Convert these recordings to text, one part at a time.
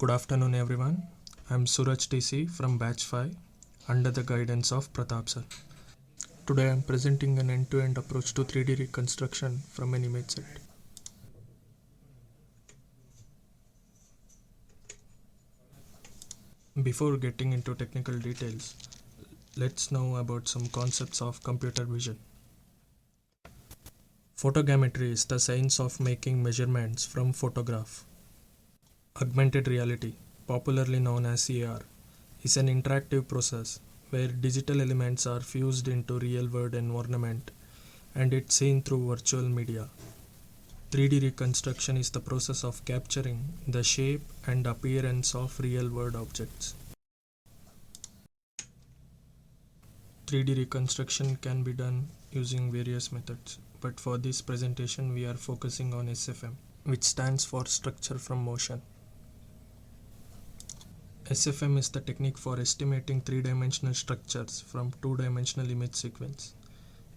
Good afternoon, everyone. I'm Suraj TC from Batch 5 under the guidance of Pratap sir. Today I'm presenting an end-to-end approach to 3D reconstruction from an image set. Before getting into technical details, let's know about some concepts of computer vision. Photogrammetry is the science of making measurements from photograph. Augmented reality, popularly known as AR, is an interactive process where digital elements are fused into real-world environment and it's seen through virtual media. 3D reconstruction is the process of capturing the shape and appearance of real-world objects. 3D reconstruction can be done using various methods, but for this presentation we are focusing on SFM, which stands for Structure from Motion. SFM is the technique for estimating three-dimensional structures from two-dimensional image sequence.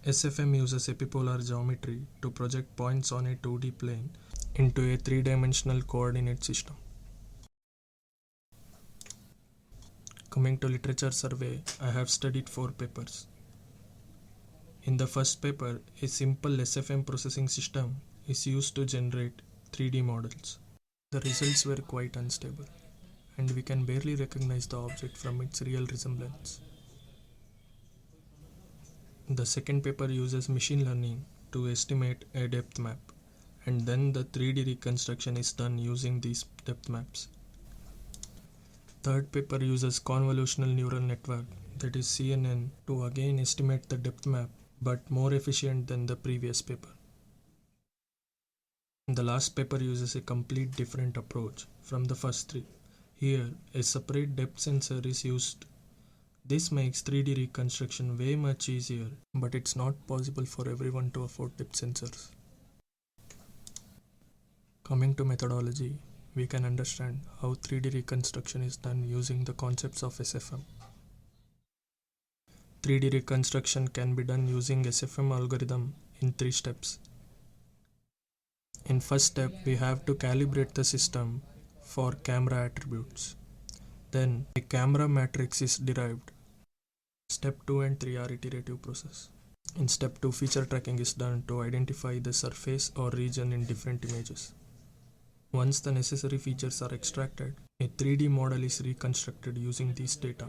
SFM uses epipolar geometry to project points on a 2D plane into a three-dimensional coordinate system. Coming to literature survey, I have studied 4 papers. In the first paper, a simple SFM processing system is used to generate 3D models. The results were quite unstable, and we can barely recognize the object from its real resemblance. The second paper uses machine learning to estimate a depth map, and then the 3D reconstruction is done using these depth maps. Third paper uses convolutional neural network, that is CNN, to again estimate the depth map, but more efficient than the previous paper. The last paper uses a complete different approach from the first 3. Here, a separate depth sensor is used. This makes 3D reconstruction way much easier, but it's not possible for everyone to afford depth sensors. Coming to methodology, we can understand how 3D reconstruction is done using the concepts of SFM. 3D reconstruction can be done using SFM algorithm in 3 steps. In first step, we have to calibrate the system for camera attributes. Then a camera matrix is derived. Step 2 and 3 are iterative process. In step 2, feature tracking is done to identify the surface or region in different images. Once the necessary features are extracted, a 3D model is reconstructed using these data.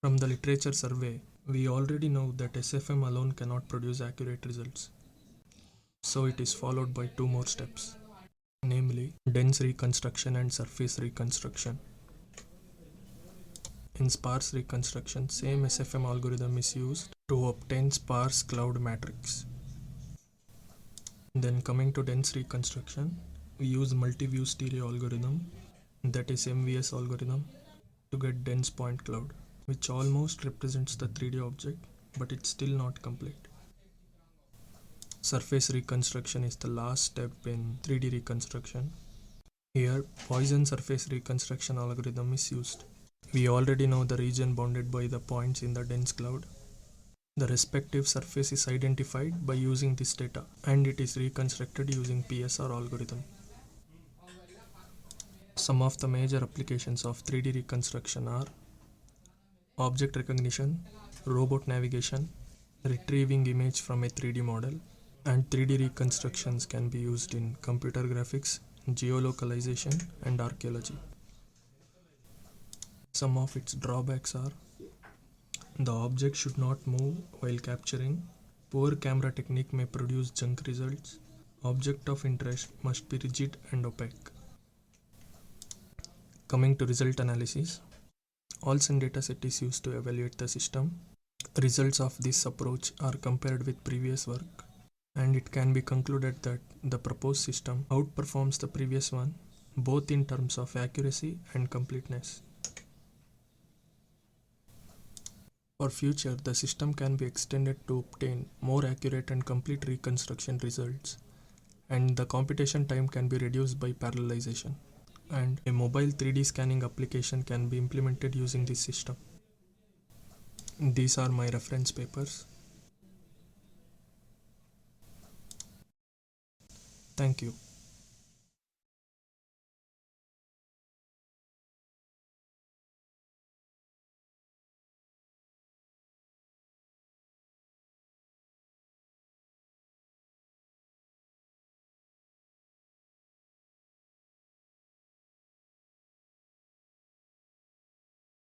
From the literature survey, we already know that SFM alone cannot produce accurate results. So it is followed by 2 more steps, namely dense reconstruction and surface reconstruction. In sparse reconstruction, same SFM algorithm is used to obtain sparse cloud matrix. Then coming to dense reconstruction, we use multi-view stereo algorithm, that is MVS algorithm, to get dense point cloud, which almost represents the 3D object, but it's still not complete. Surface reconstruction is the last step in 3D reconstruction. Here, Poisson surface reconstruction algorithm is used. We already know the region bounded by the points in the dense cloud. The respective surface is identified by using this data, and it is reconstructed using PSR algorithm. Some of the major applications of 3D reconstruction are object recognition, robot navigation, retrieving image from a 3D model, and 3D reconstructions can be used in computer graphics, geolocalization, and archaeology. Some of its drawbacks are the object should not move while capturing, poor camera technique may produce junk results, object of interest must be rigid and opaque. Coming to result analysis, Olsen dataset is used to evaluate the system. Results of this approach are compared with previous work, and it can be concluded that the proposed system outperforms the previous one, both in terms of accuracy and completeness. For future, the system can be extended to obtain more accurate and complete reconstruction results, and the computation time can be reduced by parallelization, and a mobile 3D scanning application can be implemented using this system. These are my reference papers. Thank you.